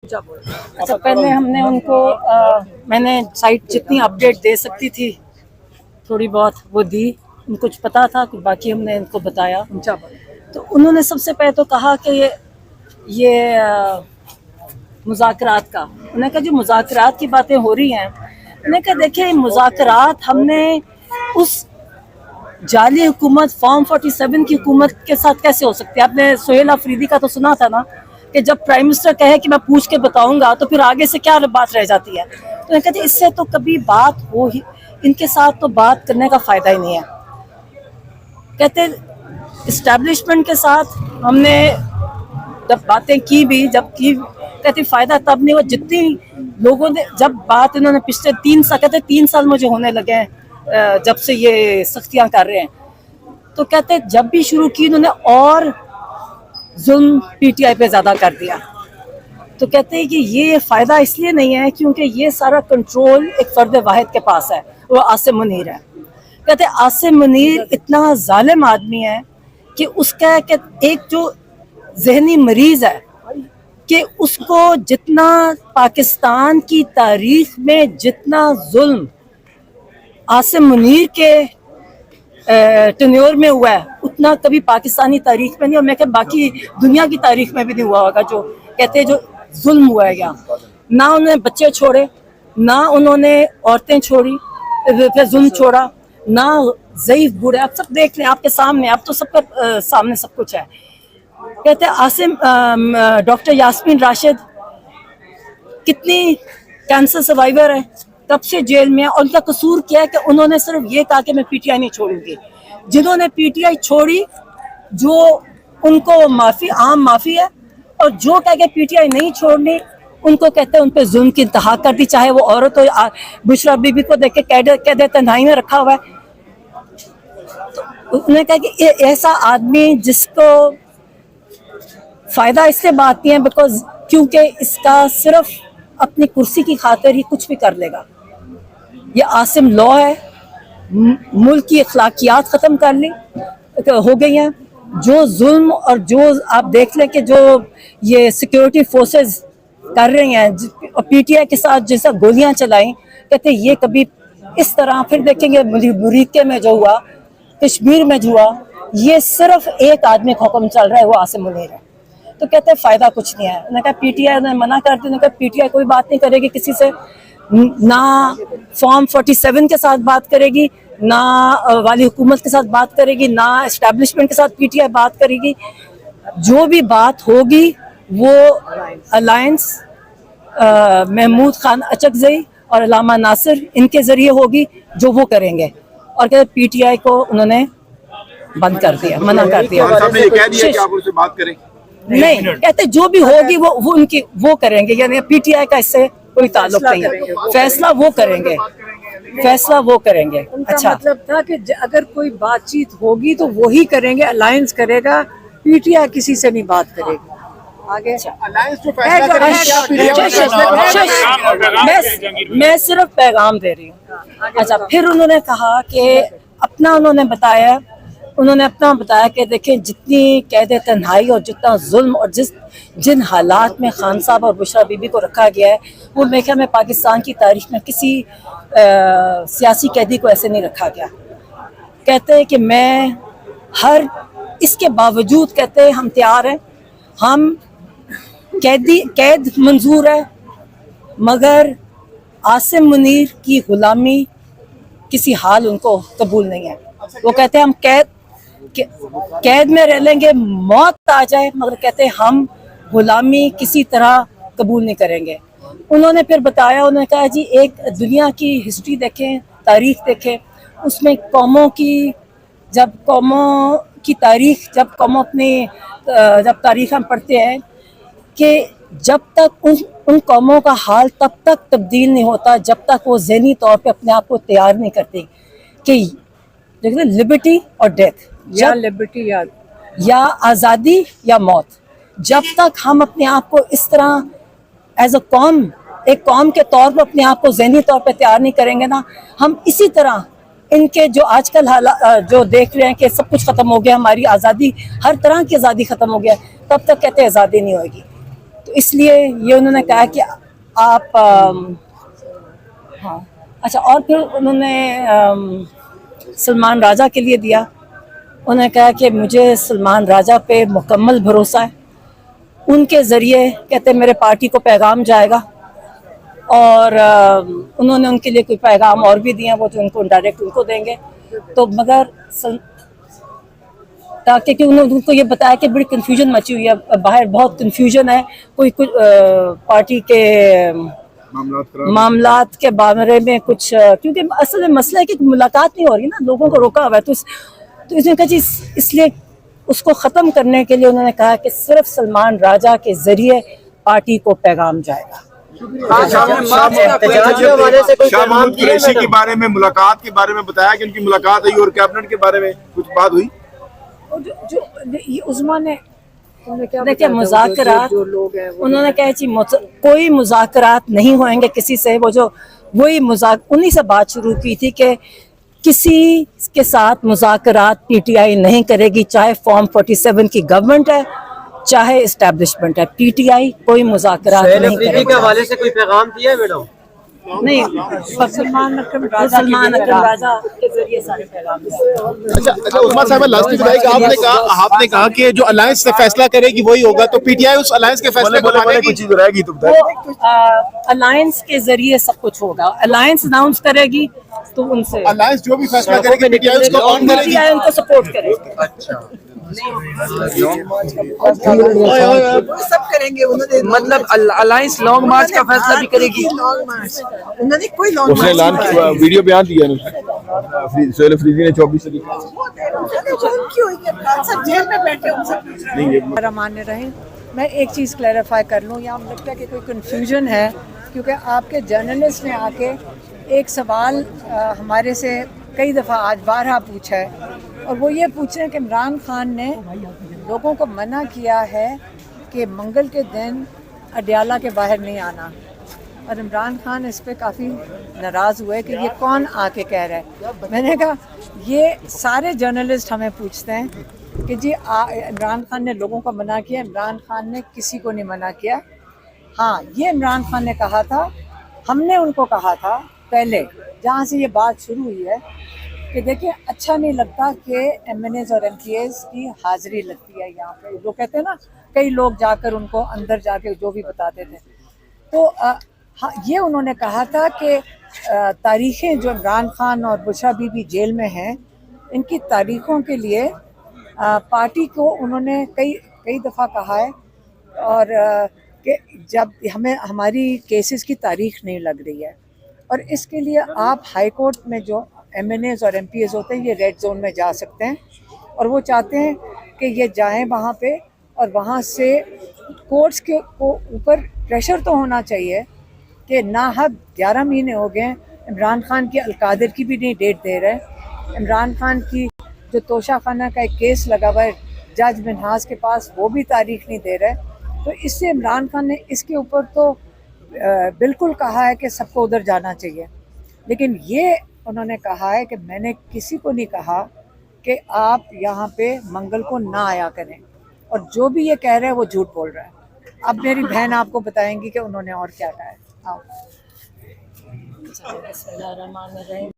अच्छा, पहले हमने उनको मैंने साइट जितनी अपडेट दे सकती थी थोड़ी बहुत वो दी, उनको कुछ पता था कि बाकी हमने इनको बताया। तो उन्होंने सबसे पहले तो कहा कि ये मुज़ाकरात का, उन्होंने कहा जो मुज़ाकरात की बातें हो रही हैं, उन्होंने कहा देखिए मुज़ाकरात हमने उस जाली हुकूमत फॉर्म 47 की हुकूमत के साथ कैसे हो सकती है। आपने सोहेल अफरीदी का तो सुना था ना कि जब प्राइम मिनिस्टर कहे कि मैं पूछ के बताऊंगा तो फिर आगे से क्या बात रह जाती है। तो मैं कहती इससे तो कभी बात हो ही, इनके साथ तो बात करने का फ़ायदा ही नहीं है। कहते इस्टेब्लिशमेंट के साथ हमने जब बातें की भी, जब की कहती फ़ायदा तब नहीं हुआ जितनी लोगों ने, जब बात इन्होंने पिछले 3 साल, कहते 3 साल मुझे होने लगे हैं जब से ये सख्तियाँ कर रहे हैं। तो कहते जब भी शुरू की इन्होंने और जुल्म पीटीआई पे ज़्यादा कर दिया। तो कहते हैं कि ये फ़ायदा इसलिए नहीं है क्योंकि ये सारा कंट्रोल एक फ़र्द वाहिद के पास है, वो आसिम मुनीर है। कहते आसिम मुनीर इतना जालिम आदमी है कि उसका एक जो जहनी मरीज़ है कि उसको जितना पाकिस्तान की तारीख में जितना जुल्म आसिम मुनीर के टेन्योर में हुआ है उतना कभी पाकिस्तानी तारीख में नहीं, और मैं कहता बाकी दुनिया की तारीख में भी नहीं हुआ होगा। जो कहते हैं जो जुल्म हुआ है यहाँ, ना उन्होंने बच्चे छोड़े, ना उन्होंने औरतें छोड़ी, फिर जुल्म छोड़ा, ना ज़ईफ बूढ़े। आप सब देख लें आपके सामने, आप तो सबका सामने सब कुछ है। कहते हैं आसिम डॉक्टर यास्मीन राशिद कितनी कैंसर सर्वाइवर है, तब से जेल में है, और उनका कसूर क्या है कि उन्होंने सिर्फ ये कहा कि मैं पीटीआई नहीं छोड़ूंगी। जिन्होंने पीटीआई छोड़ी जो उनको माफ़ी आम माफ़ी है, और जो कह के पीटीआई नहीं छोड़नी उनको कहते हैं उन पर जुल्म की इंतहा कर दी, चाहे वो औरत हो। बुशरा बीबी को देख के कह देते तन्हाई में रखा हुआ है। तो उन्होंने कहा कि ऐसा आदमी जिसको फ़ायदा इससे बात नहीं है बिकॉज क्योंकि इसका सिर्फ अपनी कुर्सी की खातिर ही कुछ भी कर लेगा। ये आसिम लॉ है, मुल्क की अखलाकियात ख़त्म कर ली हो गई हैं। जो जुल्म और जो आप देख लें कि जो ये सिक्योरिटी फोर्सेस कर रही हैं और पीटीआई के साथ जैसा गोलियां चलाई, कहते ये कभी इस तरह फिर देखेंगे बुरीके में जो हुआ, कश्मीर में जो हुआ, ये सिर्फ एक आदमी का हुक्म चल रहा है, वो आसिम मुनीर है। तो कहते हैं फ़ायदा कुछ नहीं है। उन्होंने कहा पीटीआई ने मना कर दिया, उन्होंने कहा पीटीआई कोई बात नहीं करेगी किसी से, ना फॉर्म 47 के साथ बात करेगी, ना वाली हुकूमत के साथ बात करेगी, ना इस्टेब्लिशमेंट के साथ पीटीआई बात करेगी। जो भी बात होगी वो अलायंस महमूद खान अचकज़ई और अलामा नासिर इनके ज़रिए होगी, जो वो करेंगे। और कहते पीटीआई को उन्होंने बंद कर दिया, मना कर दिया। ये कह दिया कि आप उनसे बात करें? नहीं, कहते जो भी होगी वो उनकी वो करेंगे, यानी पीटीआई का इससे कोई ताल्लुक नहीं है। फैसला वो करेंगे, फैसला वो करेंगे। अच्छा, मतलब था कि अगर कोई बातचीत होगी तो वही करेंगे, अलायंस करेगा, पीटीआई किसी से नहीं बात करेगी। आगे अलायंस जो मैं सिर्फ पैगाम दे रही हूँ। अच्छा, फिर उन्होंने कहा कि उन्होंने अपना बताया कि देखें जितनी कैद तन्हाई और जितना जुल्म और जिन हालात में खान साहब और बुशरा बीबी को रखा गया है, वो मेरे ख्याल में पाकिस्तान की तारीख में किसी सियासी कैदी को ऐसे नहीं रखा गया। कहते हैं कि मैं हर इसके बावजूद कहते हैं हम तैयार हैं, हम कैद मंजूर है, मगर आसिम मुनीर की गुलामी किसी हाल उनको कबूल नहीं है। वो कहते हैं हम कैद में रह लेंगे, मौत आ जाए, मगर कहते हैं हम गुलामी किसी तरह कबूल नहीं करेंगे। उन्होंने फिर बताया, उन्होंने कहा जी एक दुनिया की हिस्ट्री देखें, तारीख देखें, उसमें कौमों की जब तारीख हम पढ़ते हैं कि जब तक उन कौमों का हाल तब तक तब्दील नहीं होता जब तक वो ज़हनी तौर पे अपने आप को तैयार नहीं करती कि लिबर्टी और डेथ, या लिबर्टी या आज़ादी या मौत। जब तक हम अपने आप को इस तरह एज अ कौम, एक कौम के तौर पर अपने आप को ज़हनी तौर पे तैयार नहीं करेंगे ना, हम इसी तरह इनके जो आजकल जो देख रहे हैं कि सब कुछ ख़त्म हो गया, हमारी आज़ादी, हर तरह की आज़ादी ख़त्म हो गया, तब तक कहते हैं आज़ादी नहीं होगी। تو اس لیے یہ انہوں نے کہا کہ آپ ہاں اچھا، اور پھر انہوں نے سلمان راجہ کے لیے دیا. انہوں نے کہا کہ مجھے سلمان راجہ پہ مکمل بھروسہ ہے، ان کے ذریعے کہتے میرے پارٹی کو پیغام جائے گا. اور انہوں نے ان کے لیے کوئی پیغام اور بھی دیا، وہ جو ان کو ڈائریکٹ ان کو دیں گے. تو مگر تاکہ کہ انہوں نے ان کو یہ بتایا کہ بڑی کنفیوژن مچی ہوئی ہے باہر، بہت کنفیوژن ہے، کوئی کچھ پارٹی کے معاملات کے بارے میں کچھ، کیونکہ اصل میں مسئلہ ہے کہ ملاقات نہیں ہو رہی نا، لوگوں کو روکا ہوا ہے. تو اس نے کہا جی اس لیے اس کو ختم کرنے کے لیے انہوں نے کہا کہ صرف سلمان راجہ کے ذریعے پارٹی کو پیغام جائے گا. شاہ محمود قریشی کے بارے میں، ملاقات کے بارے میں بتایا کہ ان کی ملاقات ہوئی، اور کیبنٹ کے بارے میں کچھ بات ہوئی. عظما نے دیکھیں مذاکرات، انہوں نے کہا جی کوئی مذاکرات نہیں ہوئیں گے کسی سے. وہ جو وہی انہی سے بات شروع کی تھی کہ کسی کے ساتھ مذاکرات پی ٹی آئی نہیں کرے گی، چاہے فارم 47 کی گورنمنٹ ہے چاہے اسٹیبلشمنٹ ہے، پی ٹی آئی کوئی مذاکرات نہیں کرے گی. کے حوالے سے کوئی پیغام دیا ہے میڈم؟ نہیں، سلمان اکرم راجہ کے ذریعے سارے پیغام دیا. اچھا عظما صاحبہ، لاسٹ بتائیے کہ آپ نے کہا کہ جو الائنس سے فیصلہ کرے گی وہی ہوگا، تو P T I us alliance کے فیصلے کو مانے گی؟ چیز رہے گی تو الائنس کے ذریعے سب کچھ ہوگا. الائنس اناؤنس کرے گی تو ان سے الائنس جو بھی فیصلہ کرے گی پی ٹی آئی اس کو آن کرے گی. ان کو سپورٹ کرے گی. سب کریں گے. مطلب الائنس لانگ مارچ کا فیصلہ بھی کرے گی؟ انہوں نے کوئی لانگ اس نے اعلان کیا، ویڈیو بیان دیا سہیل افریدی نے 24 تاریخ رحمان الرحیم. میں ایک چیز کلیریفائی کر لوں، یہاں لگتا ہے کہ کوئی کنفیوژن ہے، کیونکہ آپ کے جرنلسٹ نے آ کے ایک سوال ہمارے سے کئی دفعہ آج بارہا پوچھا ہے، اور وہ یہ پوچھ رہے ہیں کہ عمران خان نے لوگوں کو منع کیا ہے کہ منگل کے دن اڈیالہ کے باہر نہیں آنا، اور عمران خان اس پہ کافی ناراض ہوئے کہ یہ کون آ کے کہہ رہا ہے. میں نے کہا یہ سارے جرنلسٹ ہمیں پوچھتے ہیں کہ جی عمران خان نے لوگوں کو منع کیا. عمران خان نے کسی کو نہیں منع کیا. ہاں یہ عمران خان نے کہا تھا، ہم نے ان کو کہا تھا پہلے جہاں سے یہ بات شروع ہوئی ہے کہ دیکھیں اچھا نہیں لگتا کہ ایم این ایز اور ایم پی ایز کی حاضری لگتی ہے یہاں پہ. لوگ کہتے ہیں نا، کئی لوگ جا کر ان کو اندر جا کے جو بھی بتاتے تھے. تو یہ انہوں نے کہا تھا کہ تاریخیں جو عمران خان اور بشرا بی بی جیل میں ہیں، ان کی تاریخوں کے لیے پارٹی کو انہوں نے کئی دفعہ کہا ہے، اور کہ جب ہماری کیسز کی تاریخ نہیں لگ رہی ہے، اور اس کے لیے آپ ہائی کورٹ میں جو ایم این ایز اور ایم پی ایز ہوتے ہیں یہ ریڈ زون میں جا سکتے ہیں، اور وہ چاہتے ہیں کہ یہ جائیں وہاں پہ، اور وہاں سے کورٹس کے اوپر پریشر تو ہونا چاہیے کہ ناحق 11 مہینے ہو گئے عمران خان کی القادر کی بھی نہیں ڈیٹ دے رہے. عمران خان کی جو توشہ خانہ کا ایک کیس لگا ہوا ہے جج منہاز کے پاس، وہ بھی تاریخ نہیں دے رہے. تو اس سے عمران خان نے اس کے اوپر تو بالکل کہا ہے کہ سب کو ادھر جانا چاہیے، لیکن یہ انہوں نے کہا ہے کہ میں نے کسی کو نہیں کہا کہ آپ یہاں پہ منگل کو نہ آیا کریں، اور جو بھی یہ کہہ رہے ہیں وہ جھوٹ بول رہا ہے. اب میری بہن آپ کو بتائیں گی کہ انہوں نے اور کیا کہا ہے. بسم اللہ الرحمن الرحیم.